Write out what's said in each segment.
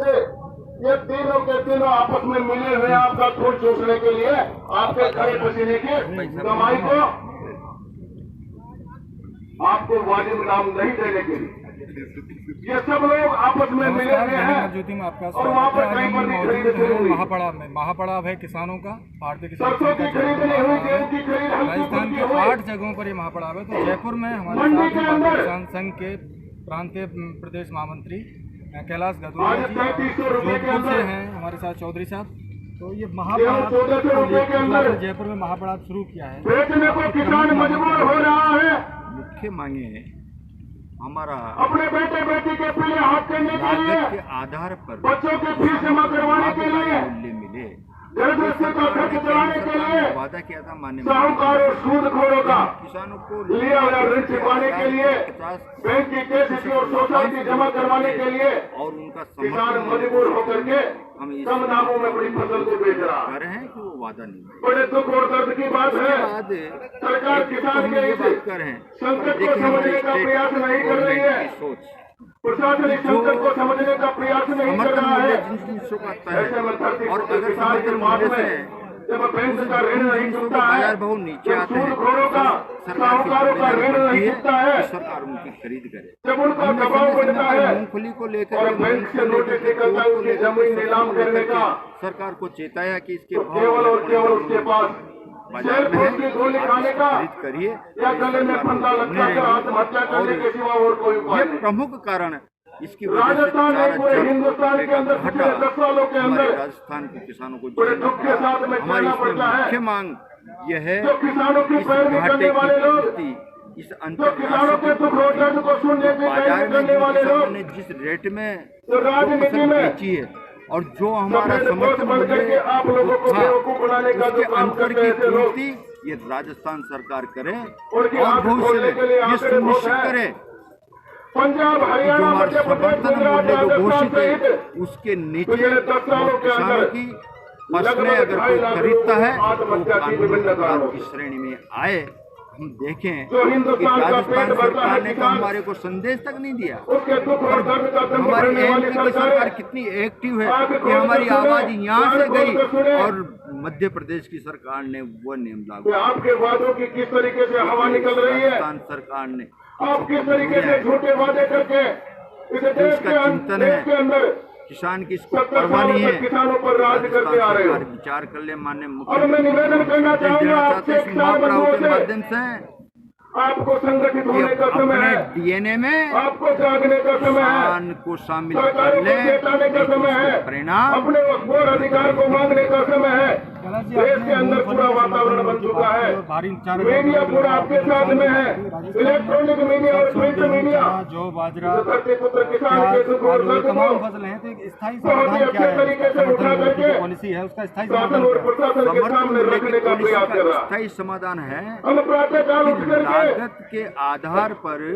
से ये तीनों के तीनों आपस में मिले हुए आपका खून चूसने के लिए, आपके खड़े पसीने की कमाई को आपको वाजिब दाम नहीं देने के लिए ये सब लोग आपस में मिले हुए हैं और वहाँ पर कहीं पर नहीं खरीद। महापड़ाव है किसानों का, भारतीय किसान सरसों की खरीद नहीं हुई, गेहूं की खरीद राजस्थान के 8 जगहों पर ये महापड़ाव है। तो जयपुर में हमारे साथ भारतीय किसान संघ के प्रांतीय प्रदेश महामंत्री कैलाश गदुरिया जी, जोधपुर से हैं हमारे साथ चौधरी साहब। तो ये महापड़ाव जयपुर में महापड़ाव शुरू किया है, बेचने को किसान मजबूर हो रहा है। मुख्य मांगे हैं हमारा अपने बेटे बेटी के पीले हाथ करने के लिए, लागत के आधार पर बच्चों की फीस जमा करवाने के लिए, मूल्य मिले। गृहस्थी का खर्च चलाने के लिए, वादा किया था माननीय साहूकार और सूदखोरों का किसानों को लिया हुआ ऋण चुकाने के लिए, 50 बैंक की केसीसी और सोसाइटी जमा करवाने के लिए और उनका किसान मजबूर होकर के हम इस कम दामों में अपनी फसल को बेच रहा है। कर रहे हैं कि वो वादा नहीं है। बड़े दुख और दर्द की बात है, बाद सरकार किसान के ये इस बात कर रहे हैं, संकट को समझने का प्रयास नहीं कर रही है, सोच प्रशासन इस संकट को समझने का प्रयास नहीं कर रहा है। ऐसे में धरती और पुत्र अगर किसान के मार्ग समर्थन में जब बैंक का ऋण नहीं चुकता है, बाजार भाव नीचे आते हैं, सूदखोरों का साहूकारों का ऋण नहीं चुकता है, सरकार उनकी खरीद करे। जब उनका दबाव बढ़ता है मूंगफली को लेकर और बैंक से नोटिस निकलता है उसकी जमीन नीलाम करने का, सरकार को चेताया कि इसके तो केवल और केवल उसके पास बाजार में शेर की गोली खाने का खरीद करिए या गले में फंदा लटका कर आत्महत्या करने के सिवा और कोई उपाय ये नहीं। प्रमुख कारण है। इसकी वजह से राजस्थान नहीं, पूरे हिंदुस्तान के अंदर पिछले 10 सालों के अंदर राजस्थान के किसानों को बड़े दुख के साथ में हमारी कहना इसमें पड़ता है, मुख्य मांग यह है जो किसानों की इस पैरवी घाटे करने की वाले लोग, पूर्ति, इस जो किसानों के दुख और दर्द को सुनने की बाजार में करने जो वाले किसानों लोग ने जिस रेट में तो जो राजनीति फसल में बेची है और जो हमारा सफेद पोस्ट समर्थन बन करके आप लोगों को बेवकूफ बनाने का उसके जो काम अंतर करते की हैं ऐसे लोग, पूर्ति ये राजस्थान सरकार करे उनकी और आंख भविष्य खोलने के लिए में ये आंकड़े बहुत सुनिश्चित हैं। करे पंजाब जो हरियाणा हमारे मध्य प्रदेश समर्थन गुजरात मूल्य जो राजस्थान घोषित है सहित उसके नीचे पिछले 10 सालों के किसानों अंदर की फसलें अगर कोई खरीदता है तो कानूनी अपराध की श्रेणी में आए। हम देखें जो कि हिंदुस्तान का राजस्थान पेट भरता है सरकार ने तो किसान, हमारे को संदेश तक नहीं दिया। उसके दुख और दर्द का दम हमारी भरने वाली एमपी की सरकार सरकारें कितनी एक्टिव है आगे कि खोल हमारी कर सुने, आवाज यहाँ से कान खोल गई कर सुने। और मध्य प्रदेश की सरकार ने वो नियम लागू कि आपके वादों की किस तरीके से हवा निकल रही है, राजस्थान सरकार ने आप किस तरीके से झूठे वादे करके इस देश के अंदर किसान की इसको 70 परवाह सालों नहीं से है। किसानों पर राज करते आ रहे हो। सरकार विचार कर ले माननीय और मुख्यमंत्री मैं निवेदन करना चाहूंगा आपसे इस किसान महापड़ाव बंधुओं के से, माध्यम से आपको संगठित होने का समय अपने है, डीएनए में आपको जागने का समय है, किसान को शामिल सरकारों कर ले, को चेताने का समय है, परिणाम अपने वोट अधिकार को मांगने का समय है। देश के अंदर पूरा वातावरण बन चुका है, मीडिया पूरा आपके साथ में है, इलेक्ट्रॉनिक मीडिया और प्रिंट मीडिया, जो बाजरा धरती पुत्र किसान के दुख और दर्द तमाम को फसलें हैं। तो एक स्थायी बहुत ही समाधान क्या अच्छे तरीके है? से उठा करके पॉलिसी है उसका स्थायी शासन समाधान और क्या है? प्रशासन के सामने रखने का प्रयास कर रहा है। स्थायी समाधान है हम प्रातःकाल उठ करके लागत के आधार पर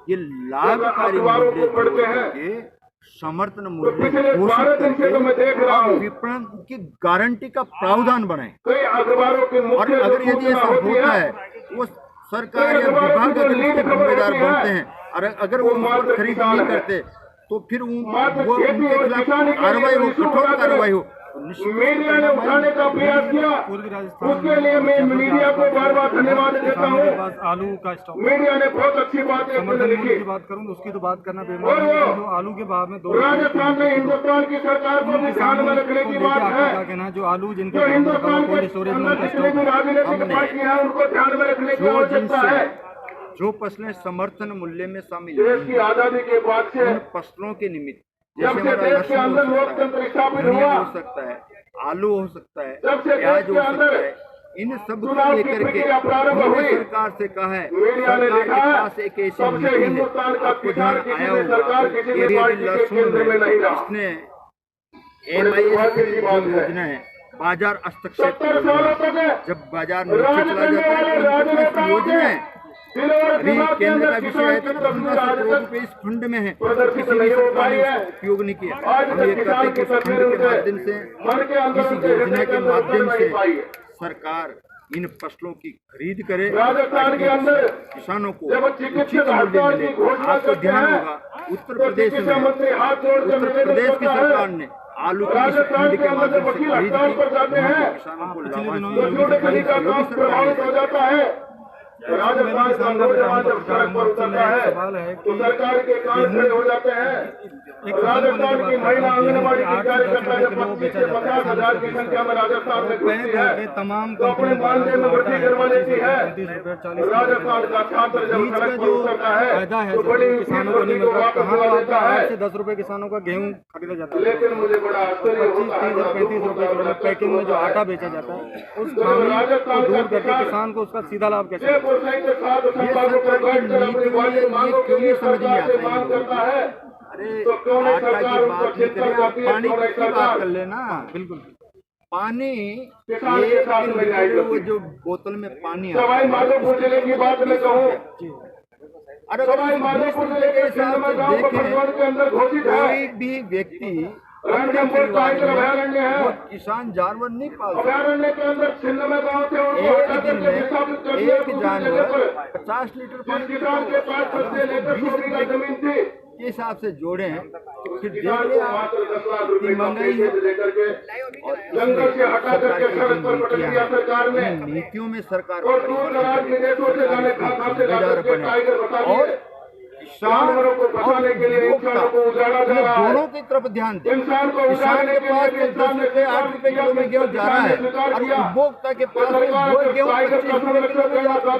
ये लाभकारी अखबारों को मूल्य पढ़ते जोड़ हैं। के समर्थन तो मूल्य पिछले 12 दिन से तो मैं देख रहा और हूँ विपणन की गारंटी का प्रावधान बनाए। कई अखबारों के और मुख्य जो अगर यदि सूचना ऐसा होती होता है है वो सरकार या विभाग अगर इसके जिम्मेदार बनते हैं और अगर वो उस पर खरीद नहीं करते तो फिर वो उनके खिलाफ कार्रवाई हो, कठोर कार्रवाई हो। मीडिया ने उठाने का प्रयास किया, उसके लिए मैं मीडिया को बार बार धन्यवाद देता हूँ। आलू का स्टॉक मीडिया ने बहुत अच्छी बातें समर्थन मूल्य लिखी की बात करूं तो उसकी तो बात करना और बेमानी वो है। जो आलू के भाव में राजस्थान में हिंदुस्तान की सरकार को भी ध्यान में रखने की बात है। क्या कहना है? जो आलू जिनके जो हिंदुस्तान के कोल्ड स्टोरेज में अंदर उनका जितनी भी राजनीतिक हमने पार्टियां हैं उनको ध्यान में रखने की जो आवश्यकता है। जो फसलें समर्थन मूल्य में शामिल देश की आजादी के बाद से उन फसलों के निमित्त जब से देश के अंदर लोकतंत्र स्थापित धनिया हुआ, हो सकता है, आलू हो सकता है, जब से प्याज देश हो के सकता अंदर है, इन सब को चुनाव की लेकर के प्रक्रिया प्रारंभ हमने हुई। सरकार से कहा है, मीडिया ने सरकार लिखा के है, पास एक ऐसी तब से नीति है, हिंदुस्तान का आपको किसान ध्यान किसी आया भी होगा, सरकार किसी भी ये पार्टी के लहसुन केंद्र में नहीं रहा। इसने बड़े दुर्भाग्य की बात है। योजना है बाजार हस्तक्षेप 70 सालों तक जब बाजार नीचे राज चला करने जाता वाले है तो उनके पास राजनेताओं योजना के है। दिल और अभी दिमाग के केंद्र का अंदर विषय है किसान तो की 15 तस्वीर आज करोड़ तक रुपए इस फंड में है, प्रदर्शित किसी भी नहीं हो सरकार पाई ने है। उसका उपयोग नहीं किया। आज हम तक ये किसान कहते की हैं कि इस तस्वीर फंड के उनके माध्यम से मन के अंदर इस उनके योजना हृदय के के अंदर उतर माध्यम नहीं से पाई है। सरकार इन फसलों की खरीद करे, राजस्थान के अंदर किसानों को जब उचित चिकित्सक मूल्य हड़ताल मिले। की घोषणा आपको करते ध्यान हैं होगा उत्तर तो प्रदेश चिकित्सा में मंत्री हाथ जोड़कर उत्तर निवेदन प्रदेश की करता है। सरकार ने आलू की इस राजस्थान फंड के के अंदर माध्यम जब से वकील खरीद हड़ताल की, पर जाते वहाँ के हैं किसानों को पिछले लाभांश दिनों मिला। तो छोटे खली का काम प्रभावित हो जाता है। राजस्थान का नौजवान जब सड़क पर उतरता है तो सरकार के कान खड़े हो जाते हैं। राजस्थान की महिला आंगनबाड़ी की कार्यकर्ता जब 25 से 50,000 की संख्या में राजस्थान में घुसती है तमाम तो अपने मानदेय में वृद्धि करवा लेती है। राजस्थान का छात्र जब बीज का सड़क पर जो उतरता है फायदा है तो बड़ी किसानों को नहीं मिल रहा, वापस कहाँ दिला तो देता आपका है। 8 से 10 रुपए किसानों का गेहूं खरीदा जाता है, लेकिन मुझे बड़ा आश्चर्य 25, होता है, 30 और 35 रुपए किलो में पैकिंग में जो आटा बेचा जाता है उस खामी को दूर करके किसान को उसका सीधा लाभ कैसे मिले? 6% के साथ संपादकों पर बैठकर अपनी वाली मांगों के लिए सरकार से मांग करता है। अरे तो क्यों नहीं आटा सरकार की उनको बात नहीं चिंता करें, आप करती है? पानी क्यों नहीं की बात सरकार कर लेना। बिल्कुल पानी किसान के साथ में न्याय वो करती। जो बोतल में पानी आता सवाई है, माधोपुर जिले की बात मैं कहूँ, अरे सवाई माधोपुर जिले के सिंधमा गांव देखें पटवार के अंदर घोषित है कोई भी व्यक्ति अपने रणथंभौर परिवार टाइगर में अभयारण्य है। वो किसान जानवर नहीं पाल सकता। अभयारण्य के अंदर सिंधमा गांव से उनको एक हटा दिन करके में विस्थापित कर दिया एक दूसरी जानवर जगह पर। 50 लीटर जिस पानी किसान के पास 10 से लेकर 100 बीघा जमीन थी, के हिसाब से जोड़े हैं तो फिर देख किसान लिया को मात्र 10 लाख रुपए कि का महंगाई पैकेज लेकर के और जंगल से हटा सरकार करके की सड़क पर जो पटक नीतियां दिया सरकार ने। हैं, इन नीतियों में सरकार और दूर दराज विदेशों से जाने खा से ला करके बने टाइगर बता और दिए। किसान जानवरों को बचाने के लिए उपभोक्ता इंसानों को उजाड़ा जा रहा है। दोनों की तरफ ध्यान दें। इंसान को किसान उजाड़ने के के पास लिए तो 10 रुपए 8 रुपए किलो में गेहूं जा रहा है और उपभोक्ता के पास वो गेहूं 25 रुपए किलो में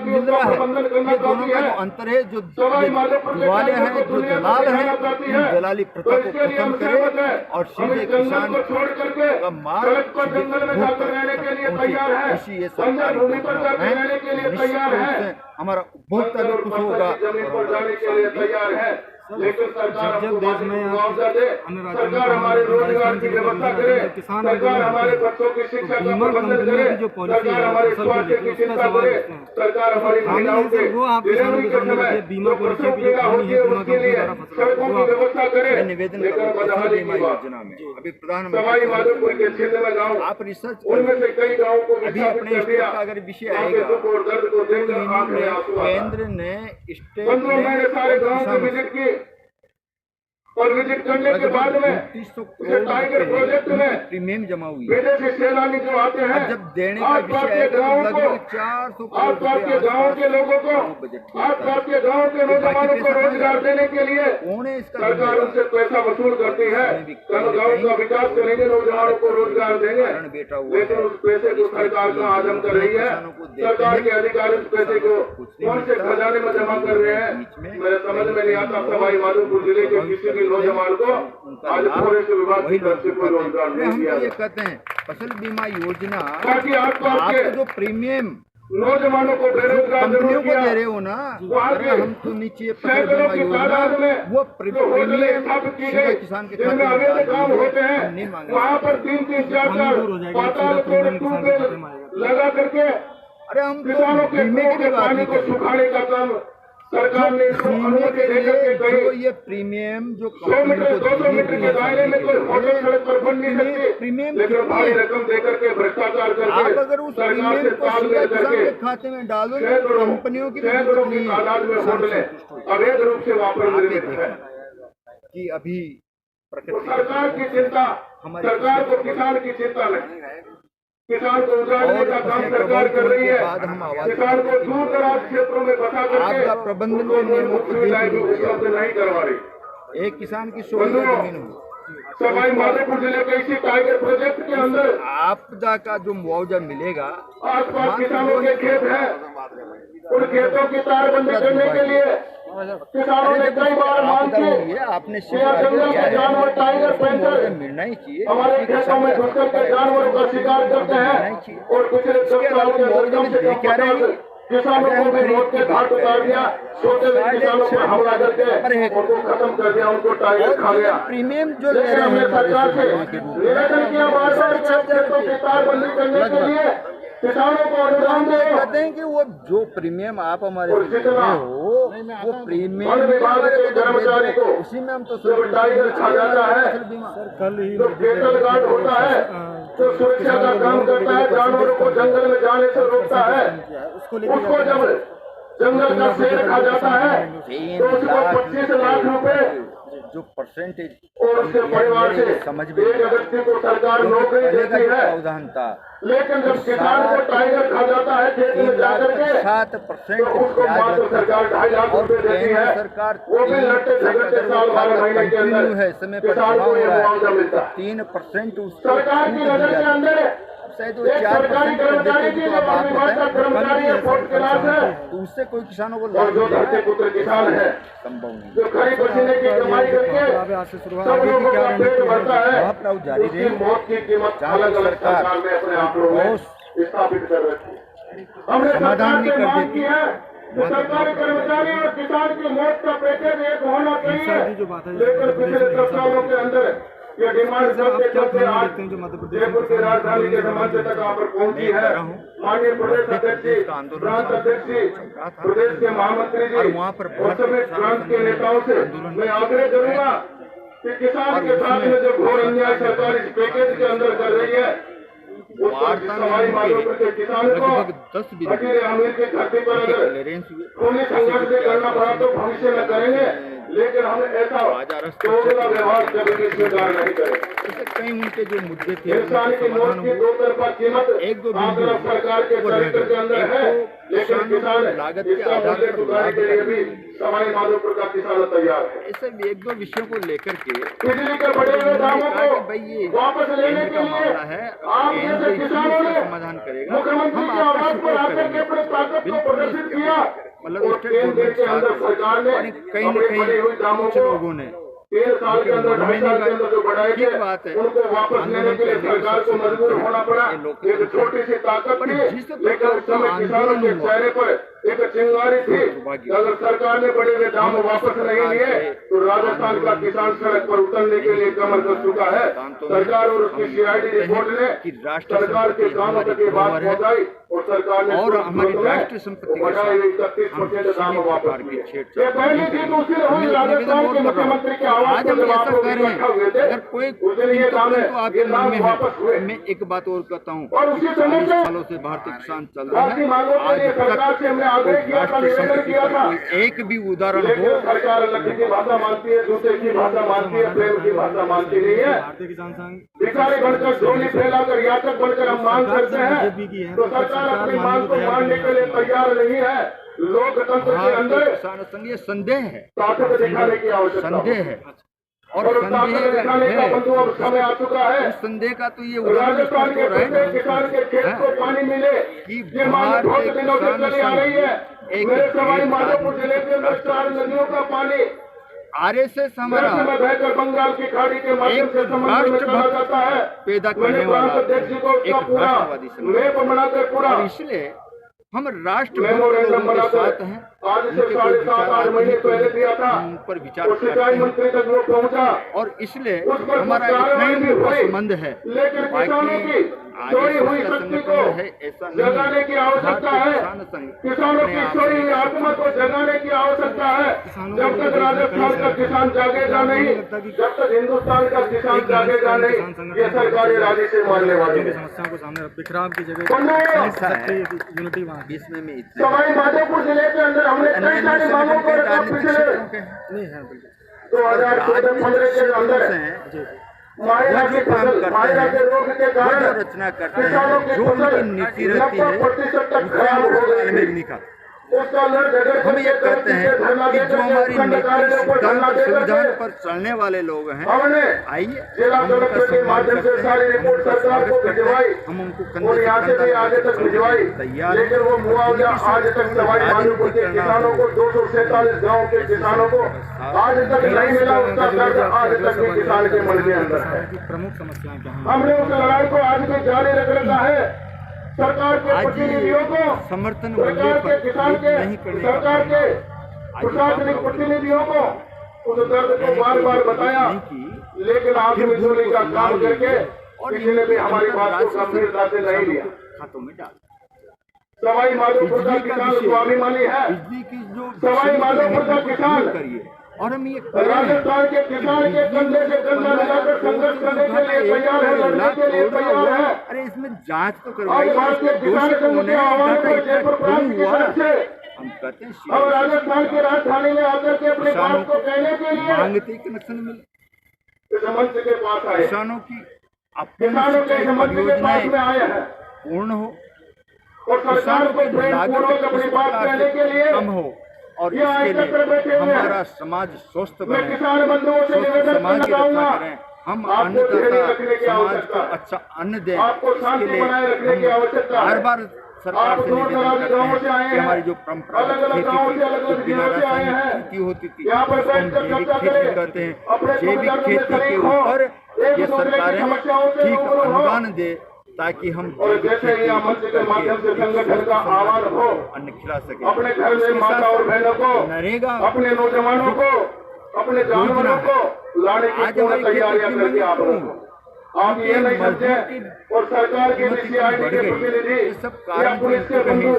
मिल रहा है। ये दोनों का जो अंतर है, जो दिवाले हैं, जो दलाल हैं, दलाली प्रथा को खत्म करे और सीधे किसान का माल इसी ये सरकारी निश्चित रूप से हमारा उपभोक्ता भी खुश होगा। तैयार है, लेकिन सरकार जब देश में मुआवजा दे, अन्य राज्यों में सरकार हमारे रोजगार की व्यवस्था करे, किसान सरकार हमारे बच्चों की शिक्षा का बीमा प्रबंधन कंपनियों करे, की जो पॉलिसी सरकार है, हमारे फसल स्वास्थ्य की की उसका चिंता सवाल करे, उठते हैं। सरकार हमारी खामी महिलाओं है के सर वो आप किसानों डिलीवरी के के सामने समय रखिए, बीमा जो पॉलिसी प्रसव की जो पीड़ा खामी होती है है बीमा उसके कंपनी लिए द्वारा फसल सड़कों वो की आप व्यवस्था करे। मैं निवेदन लेकिन करूंगा बदहाली बीमा की बात, योजना में अभी सवाई प्रधानमंत्री माधोपुर के छिंदवा गाँव, आप रिसर्च उनमें से कई गाँवों को अभी विस्थापित अपने कर स्टेट दिया। का अगर विषय वहाँ के आएगा दुख और दर्द को तो देखकर आंख में आंसू आता है। केंद्र ने स्टेट बंधुओं, मैंने सारे गाँव के विजिट किए और विजिट करने के बाद में 3200 इसे टाइगर प्रोजेक्ट में प्रीमियम जमा हुई है। विदेशी सैलानी जो आते हैं, और जब देने का आसपास विषय के है तो गाँवों लगभग को, 400 करोड़ आसपास के रुपए गाँव के लोगों को, बजट आसपास के गाँव के नौजवानों को रोजगार देने के लिए कौन है इसका सरकार जिम्मेदार? उनसे पैसा वसूल करती है। कल गाँव का विकास करेंगे, नौजवानों को रोजगार देंगे, बेटा हुआ लेकिन है। उस पैसे को सरकार का हजम कर रही है। सरकार के अधिकारी उस पैसे को कौन से खजाने में जमा कर रहे हैं, मेरे समझ में नहीं आता। सवाई माधोपुर जिले के किसी भी नौजवान को आज फॉरेस्ट विभाग की तरफ से कोई रोजगार नहीं हम दिया तो ये कहते हैं फसल बीमा योजना ताकि आसपास आप के जो प्रीमियम नौजवानों को बेरोजगार कंपनियों जरूर को दे किया। रहे हो ना, वहाँ अरे के हम तो नीचे फसल सैकड़ों बीमा की योजना तादाद में वो जो होटलें प्रीमियम स्थापित की सीधा गई, किसान के जिनमें खाते में अवैध डाल काम दीजिए। होते हम नहीं हैं, मांगे। वहाँ पर 3-3, 4-4 दूर हो जाएगी, पाताल सीधा तोड़ प्रीमियम किसान के खाते में ट्यूबवेल आएगा। लगा करके अरे हम तो किसानों के बीमे कुओं की के बात पानी नहीं को कर रहे। सुखाने का काम सरकार ने इसको बीमे अनुमति के देकर के लिए कही। जो ये प्रीमियम जो 100 मीटर 200 मीटर के दायरे में कोई होटल सड़क पर बन नहीं सकती, प्रीमियम लेकिन भारी रकम देकर के भ्रष्टाचार आप करके अगर उस सरकार प्रीमियम से को तालमेल सीधा किसान करके के खाते में डालो तो सैकड़ों कंपनियों की भी सैकड़ों जरूरत की नहीं है। तादाद में किसान होटलें संतुष्ट हो जाए। अवैध रूप से वहाँ पर आप ये निर्मित है। देखें कि अभी तो प्रकृति सरकार की चिंता, सरकार को किसान की चिंता नहीं, किसान को उजाड़ने का काम सरकार कर रही है। किसान को दूर दराज क्षेत्रों में बसा करके आपदा प्रबंधन उनको के नियमों मूलभूत को सुविधाएं भी देखिए। उपलब्ध नहीं करवा रही। एक किसान की 100 एकड़ जमीन हो, सवाई माधोपुर जिले के इसी टाइगर प्रोजेक्ट के अंदर आपदा का जो मुआवजा मिलेगा आसपास किसानों के खेत हैं, उन खेतों की तारबंदी करने के लिए किसानों ने कई बार मांग आपदा हुई की। है, आपने यह जंगल के जानवर टाइगर पैंथर मिलना ही चाहिए। हमारे खेतों में घुसकर के जानवरों का शिकार करते हैं और पिछले 10 साल के अंदर कम से कम 50 किसानों को भी मौत के घाट उतार दिया। छोटे किसानों पर हमला करके उनको खत्म कर दिया, उनको टाइगर खा गया। प्रीमियम जो ले लेकिन रहे हमने हैं सरकार से निवेदन किया बार बार कि आप खेतों की तारबंदी करने के लिए किसानों को अनुदान दो। कहते हैं कि वो जो प्रीमियम आप हमारे और से जितना देते हो वो प्रीमियम वन विभाग के कर्मचारी को उसी में हम तो जब टाइगर खा जाता है कल ही तो केटल गार्ड होता है जो सुरक्षा का काम करता है, जानवरों को जंगल में जाने से रोकता है, उसको जब जंगल का शेर खा जाता है तो उसको 25 लाख रुपए जो परसेंटेज और उसके परिवार से समझ में एक व्यक्ति को सरकार नौकरी देती है। प्रावधान था, लेकिन जब किसान को टाइगर खा जाता है खेत में जाकर के 7% तो उसको मात्र सरकार 2.5 लाख रुपए देती है। सरकार वो भी लड़ते झगड़ते साल 12 महीने के अंदर है, समय पर किसान को ये मुआवजा मिलता है। 3% सरकार की नजर के अंदर शायद एक सरकारी कर्मचारी की जब वन विभाग का कर्मचारी है, फोर्थ क्लास है, तो उससे कोई किसानों को और जो धरती पुत्र किसान है संभव नहीं। जो खरी पसीने की कमाई करके सब लोगों का पेट भरता है, उसकी मौत की कीमत अलग अलग सरकार ने अपने आंकड़ों में स्थापित कर रखी है। हमने सरकार से मांग की है कि सरकारी कर्मचारी और किसान की मौत का पैकेज एक होना चाहिए, लेकिन पिछले 10 सालों के अंदर ये डिमांड करते करते आज जयपुर की राजधानी के मंच तक यहाँ पर पहुंची है। माननीय प्रदेश अध्यक्ष जी, प्रांत अध्यक्ष जी, प्रदेश के महामंत्री जी और सभी प्रांत के नेताओं से मैं आग्रह करूंगा कि किसान के साथ में जो घोर अन्याय सरकार इस पैकेज के अंदर कर रही है, उस पर सवाई माधोपुर के किसान को अकील अमीर की धरती पर अगर खूनी संघर्ष से करना पड़ा तो भविष्य में करेंगे, लेकिन हम ऐसा दोगला व्यवहार कभी भी स्वीकार नहीं करेंगे। कई उनके जो मुद्दे थे इंसान की मौत की दो तरफा कीमत आंकड़ा सरकार के चरित्र के अंदर है, लेकिन किसान इसका मूल्य चुकाने के लिए भी सवाई माधोपुर का किसान तैयार है। ऐसे एक दो विषयों को लेकर के बिजली के बढ़े हुए दामों को वापस लेने के लिए है आप जैसे किसानों ने समाधान करेगा। मुख्यमंत्री की आवाज पर आकर के अपने ताकत को प्रदर्शित किया और 3 दिन के अंदर सरकार ने कहीं न अपनी बढ़ी हुई दामों कुछ को लोगों ने 3 साल के अंदर 2.5 साल के अंदर जो बढ़ाए थे उनको वापस लेने के लिए सरकार को मजबूर होना पड़ा। एक छोटी सी ताकत थी, लेकिन उस समय किसानों के चेहरे पर एक चिंगारी थी। अगर सरकार ने बड़े हुए दाम वापस नहीं लिए तो राजस्थान का किसान सड़क पर उतरने के लिए कमर कस चुका है। सरकार और उसकी CID रिपोर्ट ने सरकार के कानों तक ये बात पहुंचाई और सरकार ने और हमारी राष्ट्रीय संपत्ति बढ़ाए हुए 31% दाम वापस लिए। ये पहली चीज उसकी हुई राजस्थान के मुख्यमंत्री की आवाज पर जब आप लोग इकट्ठा हुए थे उस दिन ये दाम वापस हुए। मैं एक बात और कहता हूँ, और उसी समय से सालों से भारतीय किसान चल रहा राष्ट्रीय मांगों के लिए सरकार से हमने आग्रह किया था, निवेदन किया था, एक भी उदाहरण लेकिन हो सरकार लक्ष्य की भाषा मानती है, जूते की भाषा मानती है, प्रेम की भाषा मानती नहीं है। भारतीय किसान संघ भिखारी बनकर झोली फैलाकर याचक बनकर हम मांग करते हैं तो सरकार अपनी मांग को मानने के लिए तैयार नहीं है। लोकतंत्र के अंदर किसान संघ ये संदेह है, ताकत दिखाने की आवश्यकता संदेह है और ताकत दिखाने का बंधु अब समय आ चुका है। उस संदेह का तो ये राजस्थान के प्रत्येक किसान के खेत को पानी मिले, ये मांग बहुत दिनों से चली आ रही है। मेरे सवाई माधोपुर जिले के अंदर 4 नदियों का पानी RSS हमारा बहकर बंगाल की खाड़ी के माध्यम से समुद्र में चला जाता है। पैदा मैंने करने प्रांत वाला अध्यक्ष जी को उसका एक पूरा राष्ट्रवादी मैप बनाकर पूरा इसलिए हम राष्ट्र मेमोरेंडम बनाकर हैं। आज से 7.5-8 महीने पहले दिया था उन पर विचार और सिंचाई मंत्री तक वो पहुंचा और इसलिए उस पर हमारा कार्रवाई भी हुई, संबंध है। लेकिन किसानों की सोई हुई शक्ति को जगाने की आवश्यकता है। किसानों की सोई हुई आत्मा को जगाने की आवश्यकता है। जब तक राजस्थान का किसान जागेगा नहीं, जब तक हिंदुस्तान का किसान जागेगा नहीं, ये सरकारी राजी से मारने वाली है। समस्याओं को सामने रख बिखराव की जगह यूनिटी वहाँ इसमें में सवाई माधोपुर जिले के अंदर हमने कई सारी मांगों को रखा पिछले नहीं है बिल्कुल 2014-15 के अंदर मायरा के फसल, मायरा के रोग के कारण रचना करते किसानों हैं, की जो फसल उनकी नीति रहती है 90% तक खराब हो गई थी। उसका लड़ झगड़ हम ये कहते हैं कि जो हमारी नीति सिद्धांत संविधान पर चलने वाले लोग हैं, हमने आइए जिला कलेक्टर के माध्यम से सारी रिपोर्ट सरकार को भिजवाई हम उनको और यहाँ से भी आगे तक भिजवाई, लेकिन वो मुआवजा आज तक सवाई माधोपुर के किसानों को 247 गाँव के किसानों को आज तक नहीं मिला। उसका दर्द आज तक भी किसान के मन के अंदर है। प्रमुख समस्याएं क्या हैं? हमने उस लड़ाई को आज भी जारी रख रखा है। सरकार के प्रतिनिधियों को, समर्थन सरकार के किसान के, सरकार के प्रशासनिक प्रतिनिधियों को उस दर्द को बार बार बताया, लेकिन आंख मिचोली का काम करके किसी ने भी हमारी बात को गंभीरता से नहीं लिया। खातों में डाल सवाई माधोपुर का बिजली का किसान विषय, स्वाभिमानी है। बिजली की जो सवाई माधोपुर का किसान करिए और हम ये कह रहे हैं राजस्थान के किसान के कंधे से कंधा लगाकर संघर्ष करने के लिए तैयार है, लड़ने के लिए तैयार है। अरे इसमें जांच तो आज करवाइए, भारतीय किसान संघ के आह्वान पर जयपुर प्रांत की तरफ से हम कहते हैं अब राजस्थान की राजधानी में आकर के अपने बात को कहने के लिए मांगते कनेक्शन मिले, इस मंच के पास आए, किसानों की किसानों के इस मंच के पास में आए हैं पूर्ण हो और सरकार को प्रेमपूर्वक अपनी बात कहने के लिए कम हो और ये इसके एकत्र बैठे लिए हुए हैं। हमारा समाज स्वस्थ मैं बने, किसान बंधुओं से निवेदन समाज करना की रक्षा चाहूंगा, करें, हम आपको धैर्य अन्नदाता रखने की समाज आवश्यकता को है। अच्छा अन्न दें, आपको शांति इसके लिए बनाए रखने की हम आवश्यकता हर है। बार सरकार आप से दूर निवेदन दराज करते गाँवों से आए हैं कि हैं, हमारी जो परंपरागत अलग-अलग खेती गाँवों थी, से अलग-अलग जो बिना जिलों से आए रासायनिक हैं। खेती होती थी, यहाँ पर उसको हम बैठकर जैविक चर्चा खेती करें, कहते हैं। अपने जैविक सुख-दुख में खेती के शरीक हों, ऊपर एक ये दूसरे की सरकारें समस्याओं से ठीक रूबरू हों। अनुदान दे ताकि हम और जैविक जैसे खेती यहाँ मंच के माध्यम से करके संगठन का आह्वान हो, अन्न खिला सके। अपने घर में इसके माता साथ और बहनों को, नरेगा अपने नौजवानों को, अपने जानवरों को लाने की आज पूर्ण हमारी तैयारियां खेती करके आप क्यों? लोगों को आप ये नहीं समझे और सरकार के बीसीआईडी के प्रतिनिधि या पुलिस के बंधु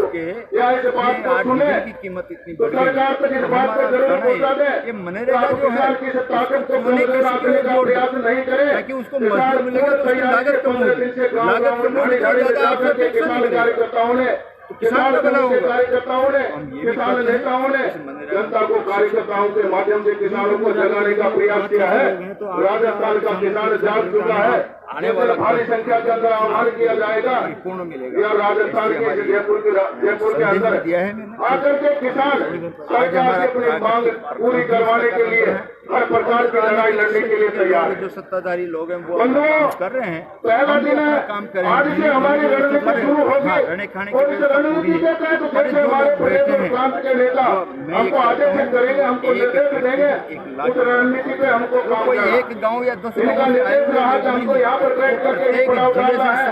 या इस बात को सुने की कीमत इतनी तो सरकार तक इस बात को जरूर पहुंचा दे। ये मनरेगा जो है किसान की इस ताकत को कमजोर रखने का प्रयास नहीं करे ताकि उसको मजदूर मिलेगा तो उसकी लागत कम होगी, लागत कम होगी तो ज्यादा आपसे टैक्स नहीं लगेगा। कार्यकर्ताओं ने किसान का भला होगा। कार्यकर्ताओं ने किसान नेताओं ने जनता को कार्यकर्ताओं के माध्यम से किसानों को जगाने का प्रयास किया है। राजस्थान का किसान जाग चुका है, आने वाला भारी संख्या के अंदर आह्वान किया जाएगा। पूर्ण मिलेगा। यह राजस्थान के जयपुर के अंदर आकर के किसान सरकार से अपनी मांग पूरी करवाने के लिए हर प्रकार की लड़ाई लड़ने के लिए तैयार है। जो सत्ताधारी लोग हैं वो बंधुओं, काम कर रहे हैं, पहला हम दिन अपना है, काम करें। आज से हमारी रणनीति शुरू होगी रहने खाने और इस रणनीति के तहत जैसे हमारे प्रदेश और प्रांत के नेता हमको आदेश करेंगे, हमको निर्देश देंगे, उस रणनीति पे हमको काम कोई करना। एक गांव या 10 इनका गांव निर्देश रहा कि हमको यहाँ पर बैठ करके एक पड़ाव डालना है,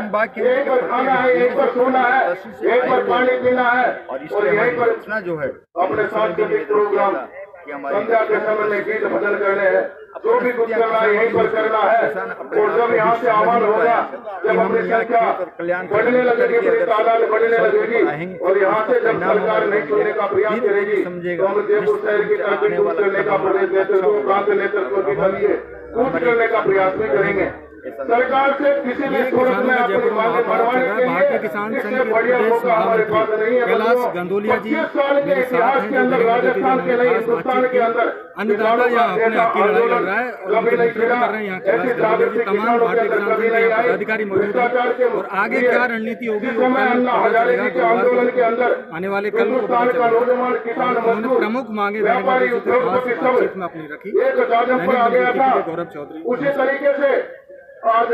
एक पर खाना है, एक पर सोना है, एक पर पानी पीना है और यहीं पर इतना जो है अपने सांस्कृतिक प्रोग्राम संध्या के समय में गीत भजन करने हैं, जो भी कुछ करना है यहीं पर करना है। और जब यहाँ से आह्वान होगा, जब अपनी संख्या बढ़ने लगेगी, अपनी तादाद बढ़ने लगेगी और यहाँ से जब सरकार नहीं सुनने का प्रयास करेगी तो हम जयपुर शहर की तरफ कूच करने का प्रदेश नेतृत्व प्रांत नेतृत्व की तरफ से कूच करने का प्रयास भी करेंगे। सरकार से किसी भी सूरत में अपनी मांगें बढ़वाने के लिए भारतीय किसान संघ इससे के बढ़िया प्रदेश मौका हमारे पास नहीं है। कैलाश गंदोलिया जी 25 साल के मेरे साथ इतिहास हैं, के अंदर जो राजस्थान के नहीं हिंदुस्तान के अंदर अन्नदाता यहाँ अपने हक की लड़ाई लड़ रहा है और कभी नहीं नेतृत्व कर रहे हैं। यहाँ कैलाश गंदोलिया जी तमाम भारतीय किसान संघ के यहाँ पदाधिकारी मौजूद हैं और आगे क्या रणनीति होगी वो कल अन्ना पता हजारे जी के आंदोलन के अंदर चलेगा, आने वाले कल को हिंदुस्तान पता का चलेगा। नौजवान किसान उन्होंने मजदूर प्रमुख मांगे व्यापारी उद्योगपति सब बातचीत में अपनी रखी। एक कदम पर आ गया था। गौरव चौधरी उसी तरीके से आज